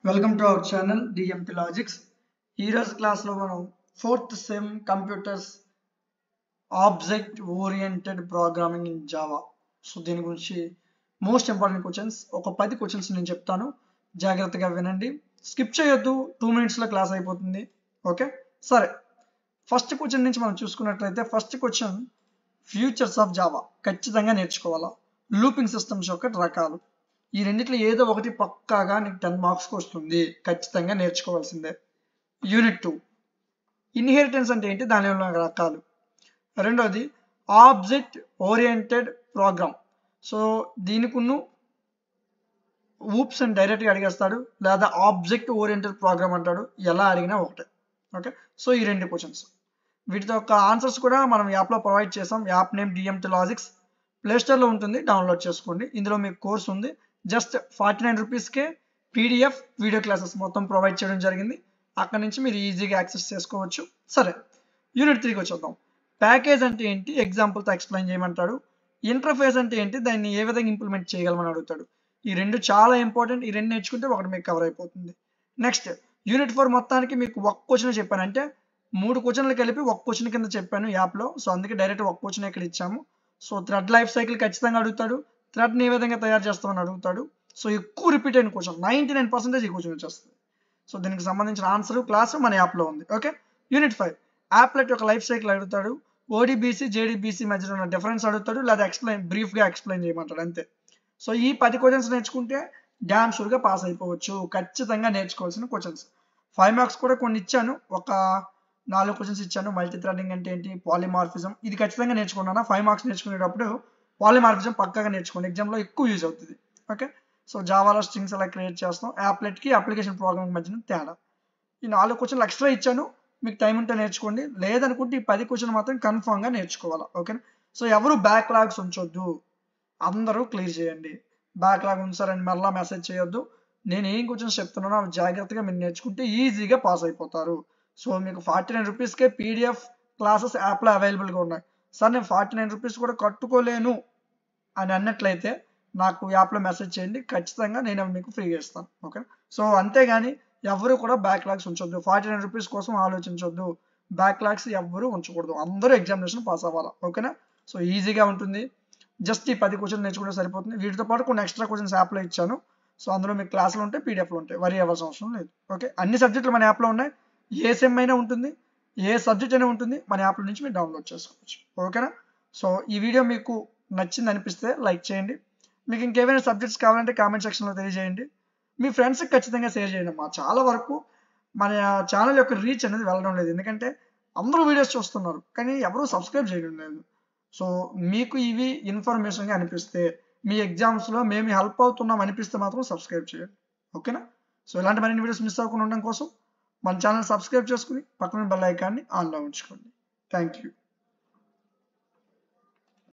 Welcome to our channel DMT logics. ఈరోజు క్లాస్లో మనం 4th sem computers object oriented programming in Java. So దీని గురించి మోస్ట్ ఇంపార్టెంట్ క్వశ్చన్స్, ఒక 10 క్వశ్చన్స్ నేను చెప్తాను, జాగ్రత్తగా వినండి, స్కిప్ చేయొద్దు. 2 minutesలో క్లాస్ అయిపోతుంది. ఓకే, సరే. ఫస్ట్ క్వశ్చన్ నుంచి మనం చూసుకున్నట్లయితే first question features of Java ఖచ్చితంగా నేర్చుకోవాలా. లూపింగ్ సిస్టమ్స్ యొక్క రకాలు, ఈ రెండిట్లో ఏదో ఒకటి పక్కాగా నీకు 10 మార్క్స్కి వస్తుంది, ఖచ్చితంగా నేర్చుకోవాల్సిందే. యూనిట్ 2 ఇన్హెరిటెన్స్ అంటే ఏంటి, దానిలో రకాలు. రెండోది ఆబ్జెక్ట్ ఓరియంటెడ్ ప్రోగ్రామ్. సో దీనికున్ను ఊప్స్ అని డైరెక్ట్గా అడిగేస్తాడు, లేదా ఆబ్జెక్ట్ ఓరియంటెడ్ ప్రోగ్రామ్ అంటాడు, ఎలా అడిగినా ఒకటే. ఓకే, సో ఈ 2 క్వశ్చన్స్, వీటితో యొక్క ఆన్సర్స్ కూడా మనం యాప్లో ప్రొవైడ్ చేసాం. యాప్ నేమ్ డిఎంటి లాజిక్స్, ప్లేస్టోర్లో ఉంటుంది, డౌన్లోడ్ చేసుకోండి. ఇందులో మీకు కోర్స్ ఉంది, జస్ట్ 49 రూపీస్కే పీడిఎఫ్ వీడియో క్లాసెస్ మొత్తం ప్రొవైడ్ చేయడం జరిగింది. అక్కడ నుంచి మీరు ఈజీగా యాక్సెస్ చేసుకోవచ్చు. సరే, యూనిట్ 3కి వచ్చేద్దాం. ప్యాకేజ్ అంటే ఏంటి, ఎగ్జాంపుల్తో ఎక్స్ప్లెయిన్ చేయమంటాడు. ఇంటర్ఫేస్ అంటే ఏంటి, దాన్ని ఏ విధంగా ఇంప్లిమెంట్ చేయగలమని అడుగుతాడు. ఈ 2 చాలా ఇంపార్టెంట్, ఈ 2 నేర్చుకుంటే ఒకటి మీకు కవర్ అయిపోతుంది. నెక్స్ట్ యూనిట్ 4 మొత్తానికి మీకు ఒక క్వశ్చన్ చెప్పాను, అంటే 3 క్వశ్చన్లు కలిపి ఒక క్వశ్చన్ కింద చెప్పాను యాప్లో. సో అందుకే డైరెక్ట్ ఒక క్వశ్చన్ ఇక్కడ ఇచ్చాము. సో థ్రెడ్ లైఫ్ సైకిల్ ఖచ్చితంగా అడుగుతాడు, థ్రెడ్ని ఏ విధంగా తయారు చేస్తామని అడుగుతాడు. సో ఎక్కువ రిపీట్ అయిన క్వశ్చన్, 99% ఈ క్వశ్చన్ వచ్చేస్తుంది. సో దీనికి సంబంధించిన ఆన్సర్ క్లాస్ మన యాప్లో ఉంది. ఓకే, యూనిట్ 5 యాప్లెట్ యొక్క లైఫ్ సైకిల్ అడుగుతాడు, ఓడిబిసి జేడిబిసి మధ్యలో ఉన్న డిఫరెన్స్ అడుగుతాడు, లేదా బ్రీఫ్గా ఎక్స్ప్లెయిన్ చేయమంటాడు, అంతే. సో ఈ 10 క్వశ్చన్స్ నేర్చుకుంటే డ్యామ్ షూర్గా పాస్ అయిపోవచ్చు. ఖచ్చితంగా నేర్చుకోవాల్సిన క్వశ్చన్స్. 5 మార్క్స్ కూడా కొన్ని ఇచ్చాను, ఒక 4 క్వశ్చన్స్ ఇచ్చాను. మల్టీ థ్రెడింగ్ అంటే ఏంటి, పాలిమార్ఫిజం, ఇది ఖచ్చితంగా నేర్చుకున్నాను. 5 మార్క్స్ నేర్చుకునేటప్పుడు పాలిమార్ఫిజం పక్కాగా నేర్చుకోండి, ఎగ్జామ్లో ఎక్కువ యూజ్ అవుతుంది. ఓకే, సో జావాలో స్ట్రింగ్స్ ఎలా క్రియేట్ చేస్తాం, యాప్లెట్కి అప్లికేషన్ ప్రోగ్రామింగ్ మధ్యన తేడా. ఈ 4 క్వశ్చన్లు ఎక్స్ట్రా ఇచ్చాను, మీకు టైం ఉంటే నేర్చుకోండి, లేదనుకుంటే ఈ 10 క్వశ్చన్ మాత్రం కన్ఫామ్గా నేర్చుకోవాలా. ఓకేనా, సో ఎవరు బ్యాక్లాగ్స్ ఉంచొద్దు, అందరూ క్లియర్ చేయండి. బ్యాక్లాగ్ ఉంచారని మరలా మెసేజ్ చేయొద్దు. నేను ఏం క్వశ్చన్స్ చెప్తున్నానో అవి జాగ్రత్తగా మీరు నేర్చుకుంటే ఈజీగా పాస్ అయిపోతారు. సో మీకు 49 రూపీస్కే పీడిఎఫ్ క్లాసెస్ యాప్లో అవైలబుల్గా ఉన్నాయి. సార్ నేను 49 రూపీస్ కూడా కట్టుకోలేను అని అన్నట్లయితే నాకు యాప్లో మెసేజ్ చేయండి, ఖచ్చితంగా నేను మీకు ఫ్రీగా ఇస్తాను. ఓకే, సో అంతేగాని ఎవరు కూడా బ్యాక్లాగ్స్ ఉంచొద్దు, 49 రూపీస్ కోసం ఆలోచించొద్దు. బ్యాక్లాగ్స్ ఎవరు ఉంచకూడదు, అందరూ ఎగ్జామినేషన్ పాస్ అవ్వాలి. ఓకేనా, సో ఈజీగా ఉంటుంది. జస్ట్ ఈ 10 క్వశ్చన్ నేర్చుకుంటే సరిపోతుంది. వీటితో పాటు కొన్ని ఎక్స్ట్రా క్వశ్చన్స్ యాప్లో ఇచ్చాను. సో అందులో మీకు క్లాసులు ఉంటాయి, పీడిఎఫ్లు ఉంటాయి, వరి అవ్వాల్సిన అవసరం లేదు. ఓకే, అన్ని సబ్జెక్టులు మన యాప్లో ఉన్నాయి, ఏ సెమ్ అయినా ఉంటుంది, ఏ సబ్జెక్ట్ అయినా ఉంటుంది, మన యాప్ల నుంచి మీరు డౌన్లోడ్ చేసుకోవచ్చు. ఓకేనా, సో ఈ వీడియో మీకు నచ్చింది అనిపిస్తే లైక్ చేయండి. మీకు ఇంకేమైనా సబ్జెక్ట్స్ కావాలంటే కామెంట్ సెక్షన్లో తెలియజేయండి. మీ ఫ్రెండ్స్కి ఖచ్చితంగా షేర్ చేయండి అమ్మా. చాలా వరకు మన ఛానల్ యొక్క రీచ్ అనేది వెళ్ళడం లేదు, ఎందుకంటే అందరూ వీడియోస్ చూస్తున్నారు కానీ ఎవరూ సబ్స్క్రైబ్ చేయడం లేదు. సో మీకు ఇవి ఇన్ఫర్మేషన్గా అనిపిస్తే, మీ ఎగ్జామ్స్లో మేము హెల్ప్ అవుతున్నాం అనిపిస్తే మాత్రం సబ్స్క్రైబ్ చేయండి. ఓకేనా, సో ఇలాంటి మరిన్ని వీడియోస్ మిస్ అవ్వకుండా ఉండడం కోసం మన ఛానల్ సబ్స్క్రైబ్ చేసుకుని పక్కన బెల్ ఐకాన్ని ఆన్లో ఉంచుకోండి. Thank you.